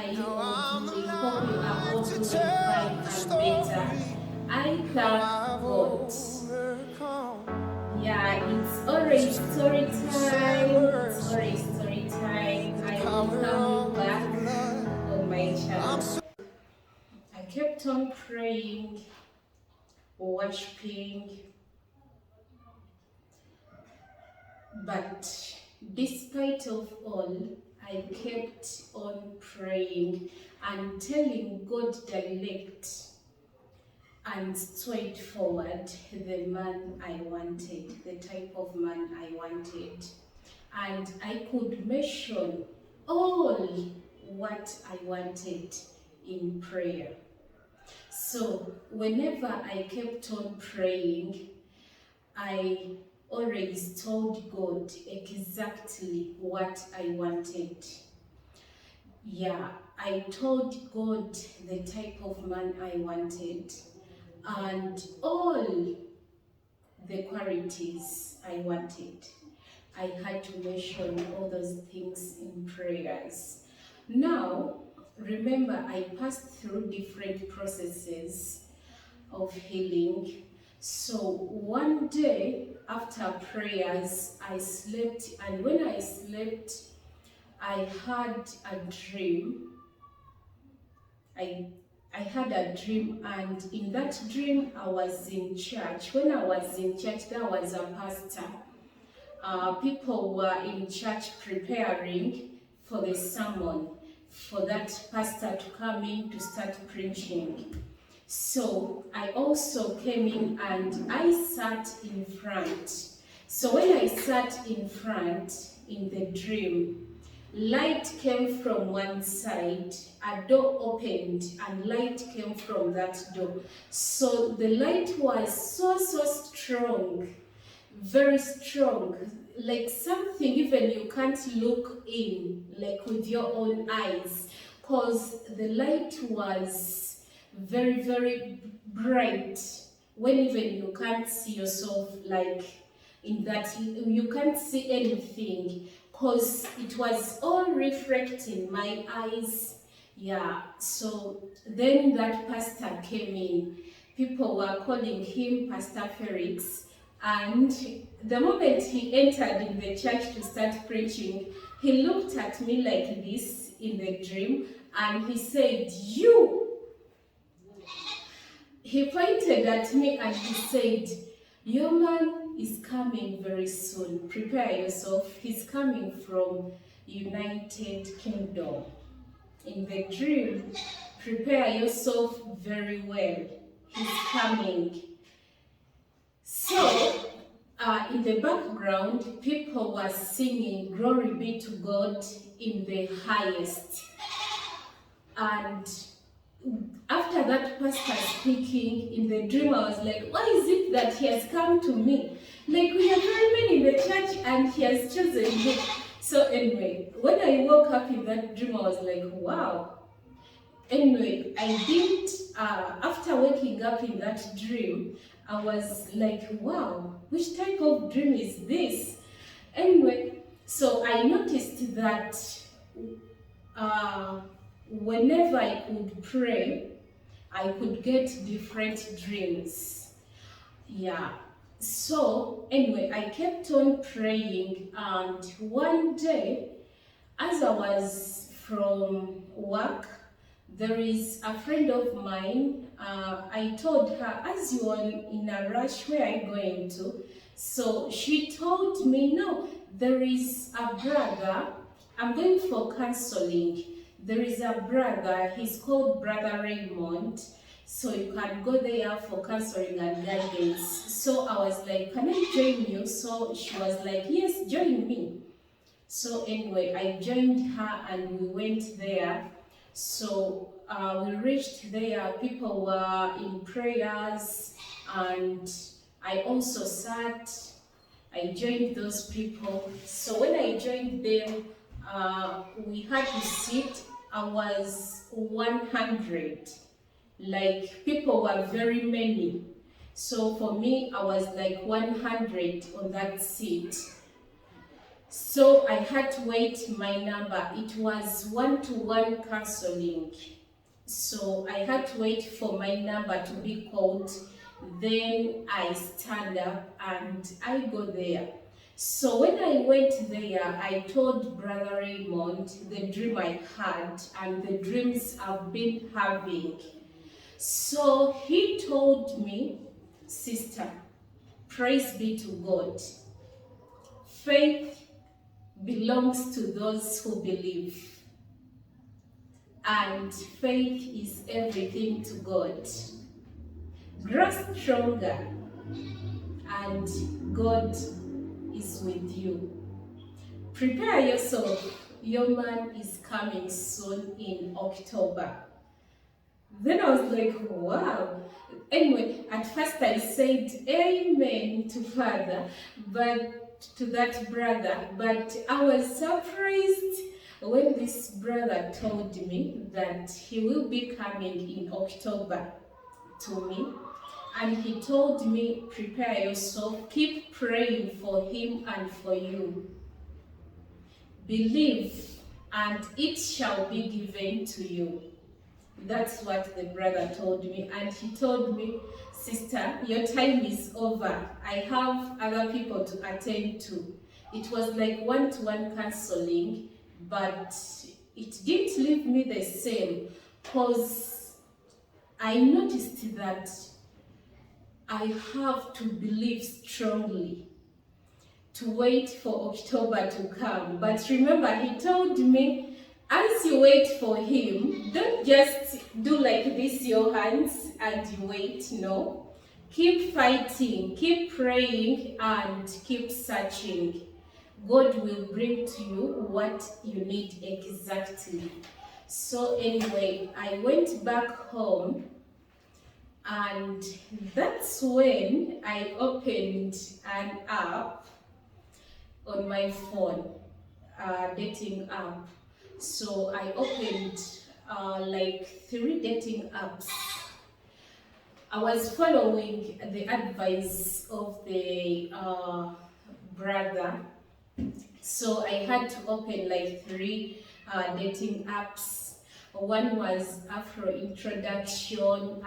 are you all doing? Hope you are all doing fine and better. I thank God. Yeah, it's already story time. It's already story time. I welcome you back on my channel. I kept on praying, worshiping, but despite of all, I kept on praying and telling God direct and straightforward the man I wanted, the type of man I wanted. And I could mention all what I wanted in prayer. So whenever I kept on praying, I always told God exactly what I wanted. Yeah, I told God the type of man I wanted and all the qualities I wanted. I had to mention all those things in prayers. Now, remember, I passed through different processes of healing. So one day after prayers, I slept, and when I slept, I had a dream. I had a dream, and in that dream I was in church. When I was in church, there was a pastor. People were in church preparing for the sermon, for that pastor to come in to start preaching. So I also came in and I sat in front. So when I sat in front in the dream, light came from one side, a door opened and light came from that door. So the light was so strong, very strong, like something even you can't look in, like with your own eyes, because the light was very bright, when even you can't see yourself, like in that you can't see anything, because it was all reflecting my eyes. Yeah, so then that pastor came in. People were calling him Pastor Felix, and the moment he entered in the church to start preaching, he looked at me like this in the dream and he said, "You." He pointed at me and he said, "Your man is coming very soon. Prepare yourself. He's coming from United Kingdom." In the dream, prepare yourself very well. He's coming. So, in the background, people were singing "Glory be to God in the highest." And after that pastor speaking in the dream, I was like, why is it that he has come to me? Like, we are very many in the church and he has chosen me. So anyway, when I woke up in that dream, I was like, wow. Anyway, I didn't, after waking up in that dream, I was like, wow, which type of dream is this? Anyway, so I noticed that whenever I could pray, I could get different dreams. Yeah. So anyway, I kept on praying, and one day, as I was from work, there is a friend of mine. I told her, "As you are in a rush, where are you going to?" So she told me, "No, there is a brother. I'm going for counseling. There is a brother, he's called Brother Raymond. So you can go there for counseling and guidance." So I was like, "Can I join you?" So she was like, "Yes, join me." So anyway, I joined her and we went there. So we reached there, people were in prayers, and I also sat. I joined those people. So when I joined them, we had to sit. I was 100. Like, people were very many. So for me, I was like 100 on that seat. So I had to wait my number. It was one-to-one counseling. So I had to wait for my number to be called. Then I stand up and I go there. So when I went there, I told Brother Raymond the dream I had and the dreams I've been having. So he told me, sister, praise be to God. Faith belongs to those who believe. And faith is everything to God. Grow stronger, and God is with you. Prepare yourself. Your man is coming soon in October. Then I was like, wow. Anyway, at first I said amen to Father, but to that brother, but I was surprised when this brother told me that he will be coming in October to me. And he told me, prepare yourself, keep praying for him and for you. Believe, and it shall be given to you. That's what the brother told me. And he told me, sister, your time is over. I have other people to attend to. It was like one-to-one counseling, but it didn't leave me the same, because I noticed that I have to believe strongly to wait for October to come. But remember, he told me, as you wait for him, don't just do like this, your hands, and you wait. No. Keep fighting, keep praying, and keep searching. God will bring to you what you need exactly. So anyway, I went back home, and that's when I opened an app on my phone, dating app. So I opened like 3 dating apps. I was following the advice of the brother. So I had to open like 3 dating apps. One was Afro Introduction,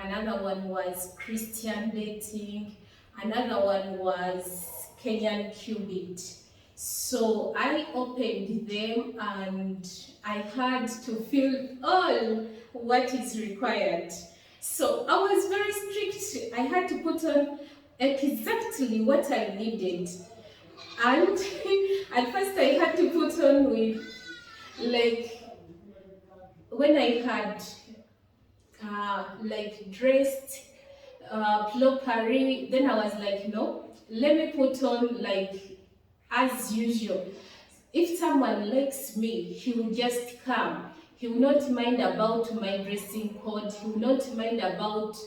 another one was Christian Dating, another one was Kenyan Cubit. So I opened them and I had to fill all what is required. So I was very strict. I had to put on exactly what I needed. And at first I had to put on with, like, when I had like dressed properly, then I was like, no, let me put on like as usual. If someone likes me, he will just come. He will not mind about my dressing code. He will not mind about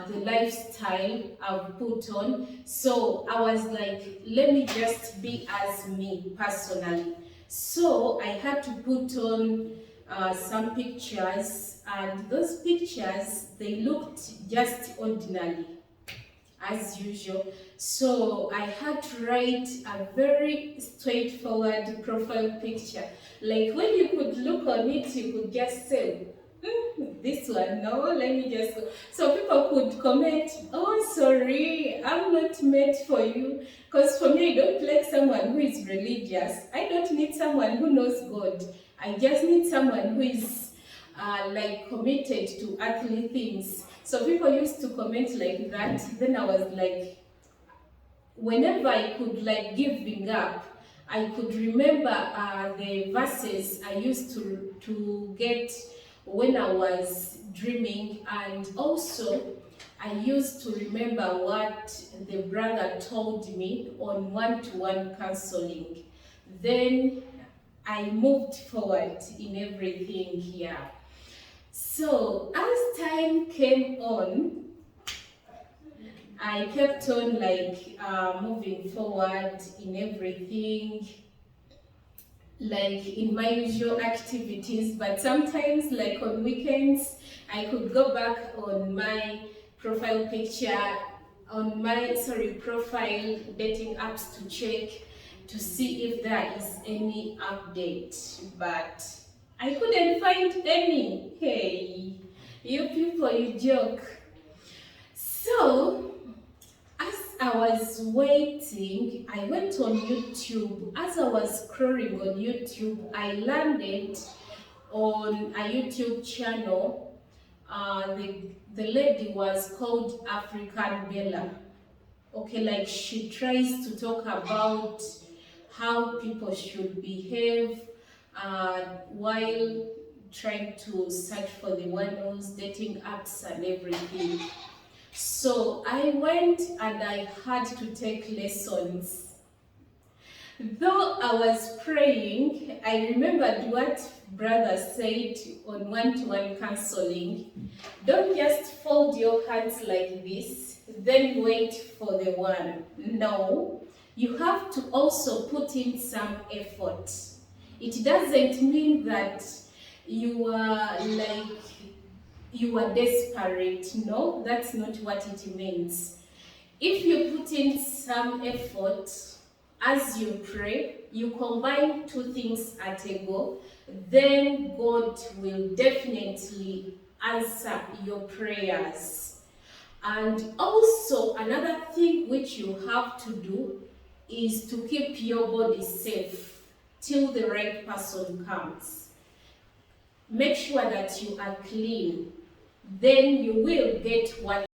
the lifestyle I've put on. So I was like, let me just be as me personally. So I had to put on some pictures, and those pictures, they looked just ordinary as usual. So I had to write a very straightforward profile picture. Like when you could look on it, you could just say, this one, no, let me just go. So people could comment, oh, sorry, I'm not meant for you. Because for me, I don't like someone who is religious. I don't need someone who knows God. I just need someone who is like committed to earthly things. So people used to comment like that. Then I was like, whenever I could like giving up, I could remember the verses I used to get when I was dreaming, and also I used to remember what the brother told me on one-to-one counseling. Then I moved forward in everything here. So as time came on, I kept on like moving forward in everything, like in my usual activities, but sometimes like on weekends, I could go back on my profile picture, on my, profile dating apps to check, to see if there is any update, but I couldn't find any. Hey, you people, you joke. So, as I was waiting, I went on YouTube. As I was scrolling on YouTube, I landed on a YouTube channel. The lady was called African Bella. Okay, like she tries to talk about how people should behave while trying to search for the one who's dating apps and everything. So I went and I had to take lessons. Though I was praying, I remembered what brother said on one-to-one counseling. Don't just fold your hands like this, then wait for the one. No, you have to also put in some effort. It doesn't mean that you are desperate. No, that's not what it means. If you put in some effort as you pray, you combine two things at a go, then God will definitely answer your prayers. And also another thing which you have to do is to keep your body safe till the right person comes. Make sure that you are clean. Then you will get what